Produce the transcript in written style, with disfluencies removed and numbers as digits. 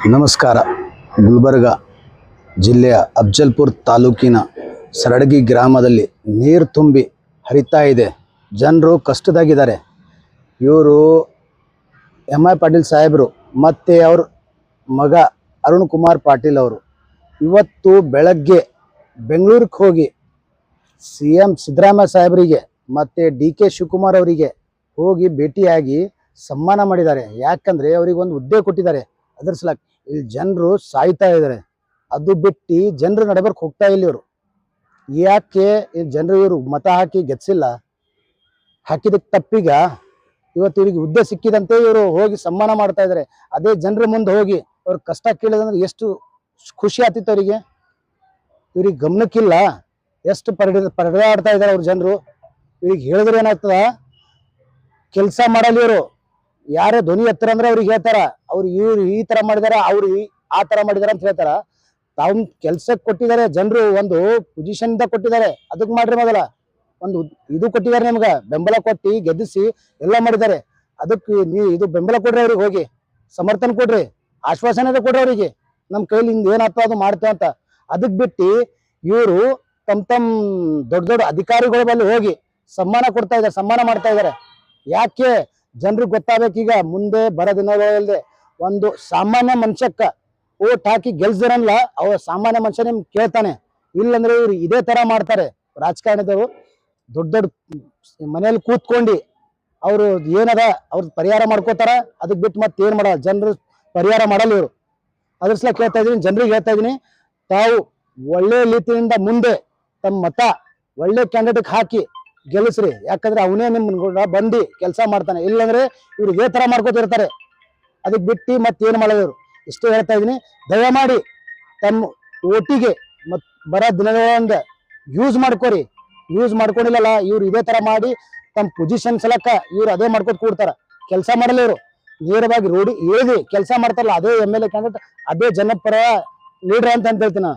ನಮಸ್ಕಾರ. ಗುಲ್ಬರ್ಗ ಜಿಲ್ಲೆಯ ಅಫ್ಜಲ್ಪುರ್ ತಾಲೂಕಿನ ಸರಡಗಿ ಗ್ರಾಮದಲ್ಲಿ ನೀರು ತುಂಬಿ ಹರಿತಾ ಇದೆ. ಜನರು ಕಷ್ಟದಾಗಿದ್ದಾರೆ. ಇವರು ಎಂ.ಐ. ಪಾಟೀಲ್ ಸಾಹೇಬರು ಮತ್ತು ಅವ್ರ ಮಗ ಅರುಣ್ ಕುಮಾರ್ ಪಾಟೀಲ್ ಅವರು ಇವತ್ತು ಬೆಳಗ್ಗೆ ಬೆಂಗಳೂರಿಗೆ ಹೋಗಿ CM ಸಿದ್ದರಾಮಯ್ಯ ಸಾಹೇಬರಿಗೆ ಮತ್ತು DK ಶಿವಕುಮಾರ್ ಅವರಿಗೆ ಹೋಗಿ ಭೇಟಿಯಾಗಿ ಸನ್ಮಾನ ಮಾಡಿದ್ದಾರೆ. ಯಾಕಂದರೆ ಅವರಿಗೆ ಒಂದು ಹುದ್ದೆ ಕೊಟ್ಟಿದ್ದಾರೆ. ಅದರ ಸಲುವಾಗಿ ಇಲ್ಲಿ ಜನರು ಸಾಯ್ತಾ ಇದ್ದಾರೆ. ಅದು ಬಿಟ್ಟು ಜನರು ನಡಬರ್ಕ್ ಹೋಗ್ತಾ ಇಲ್ಲ. ಇವರು ಯಾಕೆ ಜನರು ಇವರು ಮತ ಹಾಕಿ ಗೆಲ್ಲಿಸಿಲ್ಲ, ಹಾಕಿದಕ್ಕೆ ತಪ್ಪೀಗ ಇವತ್ತು ಇವರಿಗೆ ಹುದ್ದೆ ಸಿಕ್ಕಿದಂತೆ ಇವರು ಹೋಗಿ ಸನ್ಮಾನ ಮಾಡ್ತಾ ಇದ್ದಾರೆ. ಅದೇ ಜನರ ಮುಂದೆ ಹೋಗಿ ಅವ್ರ ಕಷ್ಟ ಕೇಳಿದಂದ್ರೆ ಎಷ್ಟು ಖುಷಿ ಆಗ್ತಿತ್ತು ಅವರಿಗೆ. ಇವ್ರಿಗೆ ಗಮನಕ್ಕಿಲ್ಲ, ಎಷ್ಟು ಪರದಾಡ್ತಾ ಇದ್ದಾರೆ ಅವ್ರ ಜನರು. ಇವ್ರಿಗೆ ಹೇಳಿದ್ರೆ ಏನಾಗ್ತದ, ಕೆಲಸ ಮಾಡಲಿ. ಇವರು ಯಾರೇ ಧ್ವನಿ ಎತ್ತರ ಅಂದ್ರೆ ಅವ್ರಿಗೆ ಹೇಳ್ತಾರ, ಅವ್ರು ಇವ್ರು ಈ ತರ ಮಾಡಿದಾರ, ಅವ್ರು ಆ ತರ ಮಾಡಿದಾರ ಅಂತ ಹೇಳ್ತಾರ. ತಾವ್ ಕೆಲ್ಸಕ್ಕೆ ಕೊಟ್ಟಿದ್ದಾರೆ, ಜನರು ಒಂದು ಪೊಸಿಷನ್ ಇಂದ ಕೊಟ್ಟಿದ್ದಾರೆ, ಅದಕ್ಕೆ ಮಾಡ್ರಿ. ಮೊದಲ ಒಂದು ಇದು ಕೊಟ್ಟಿದ್ದಾರೆ, ನಿಮ್ಗೆ ಬೆಂಬಲ ಕೊಟ್ಟು ಗೆದ್ದಿಸಿ ಎಲ್ಲ ಮಾಡಿದ್ದಾರೆ. ಅದಕ್ಕೆ ನೀವು ಇದು ಬೆಂಬಲ ಕೊಡ್ರಿ, ಅವ್ರಿಗೆ ಹೋಗಿ ಸಮರ್ಥನೆ ಕೊಡ್ರಿ, ಆಶ್ವಾಸನೆ ಕೊಡ್ರಿ ಅವ್ರಿಗೆ, ನಮ್ಮ ಕೈಲಿ ಹಿಂಗ್ ಏನಾಗ್ತೋ ಅದು ಮಾಡ್ತೇವೆ ಅಂತ. ಅದಕ್ಕೆ ಬಿಟ್ಟು ಇವರು ತಮ್ಮ ದೊಡ್ಡ ದೊಡ್ಡ ಅಧಿಕಾರಿಗಳ ಬಳಿ ಹೋಗಿ ಸನ್ಮಾನ ಕೊಡ್ತಾ ಇದ್ದಾರೆ, ಸನ್ಮಾನ ಮಾಡ್ತಾ ಇದ್ದಾರೆ. ಯಾಕೆ ಜನರಿಗೆ ಗೊತ್ತಾಗಬೇಕೀಗ, ಮುಂದೆ ಬರೋ ದಿನಗಳಲ್ಲಿ ಒಂದು ಸಾಮಾನ್ಯ ಮನುಷ್ಯಕ್ಕ ಓಟ್ ಹಾಕಿ ಗೆಲ್ಸಿರಲ್ಲ, ಅವ ಸಾಮಾನ್ಯ ಮನುಷ್ಯ ನಿಮ್ಗೆ ಕೇಳ್ತಾನೆ. ಇಲ್ಲಂದ್ರೆ ಇವ್ರು ಇದೇ ತರ ಮಾಡ್ತಾರೆ. ರಾಜಕಾರಣದವರು ದೊಡ್ಡ ದೊಡ್ಡ ಮನೇಲಿ ಕೂತ್ಕೊಂಡು ಅವರು ಏನದ ಅವ್ರ ಪರಿಹಾರ ಮಾಡ್ಕೋತಾರ. ಅದಕ್ಕೆ ಬಿಟ್ಟು ಮತ್ತೆ ಏನ್ ಮಾಡಲ್ಲ, ಜನರು ಪರಿಹಾರ ಮಾಡಲ್ಲ ಇವರು. ಅದ್ರ ಸಲ ಕೇಳ್ತಾ ಇದೀನಿ, ಜನರಿಗೆ ಹೇಳ್ತಾ ಇದೀನಿ, ತಾವು ಒಳ್ಳೆ ರೀತಿಯಿಂದ ಮುಂದೆ ತಮ್ಮ ಮತ ಒಳ್ಳೆ ಕ್ಯಾಂಡಿಡೇಟ್ ಹಾಕಿ ಗೆಲ್ಲಿಸ್ರಿ. ಯಾಕಂದ್ರೆ ಅವನೇ ನಿಮ್ ಬಂದು ಕೆಲಸ ಮಾಡ್ತಾನೆ. ಇಲ್ಲಂದ್ರೆ ಇವ್ರು ಇದೇ ತರ ಮಾಡ್ಕೋತಿರ್ತಾರೆ. ಅದಕ್ಕೆ ಬಿಟ್ಟು ಮತ್ತೇನ್ ಮಾಡೋದು ಇವ್ರು. ಇಷ್ಟೇ ಹೇಳ್ತಾ ಇದೀನಿ, ದಯಮಾಡಿ ತಮ್ಮ ಓಟಿಗೆ ಮತ್ ಬರೋ ದಿನಗಳಿಂದ ಯೂಸ್ ಮಾಡ್ಕೋರಿ. ಯೂಸ್ ಮಾಡ್ಕೊಂಡಿಲ್ಲಲ್ಲ, ಇವ್ರು ಇದೇ ತರ ಮಾಡಿ ತಮ್ಮ ಪೊಸಿಷನ್ ಸಲಕ್ಕ ಇವ್ರು ಅದೇ ಮಾಡ್ಕೊತ ಕೂಡ್ತಾರ. ಕೆಲಸ ಮಾಡಲ್ಲ ಇವರು. ನೇರವಾಗಿ ರೋಡಿ ಇಳಿದು ಕೆಲಸ ಮಾಡ್ತಾರಲ್ಲ, ಅದೇ MLA ಕ್ಯಾಂಡಿಡೇಟ್, ಅದೇ ಜನಪರ ಲೀಡರ್ ಅಂತ ಹೇಳ್ತೀನಿ.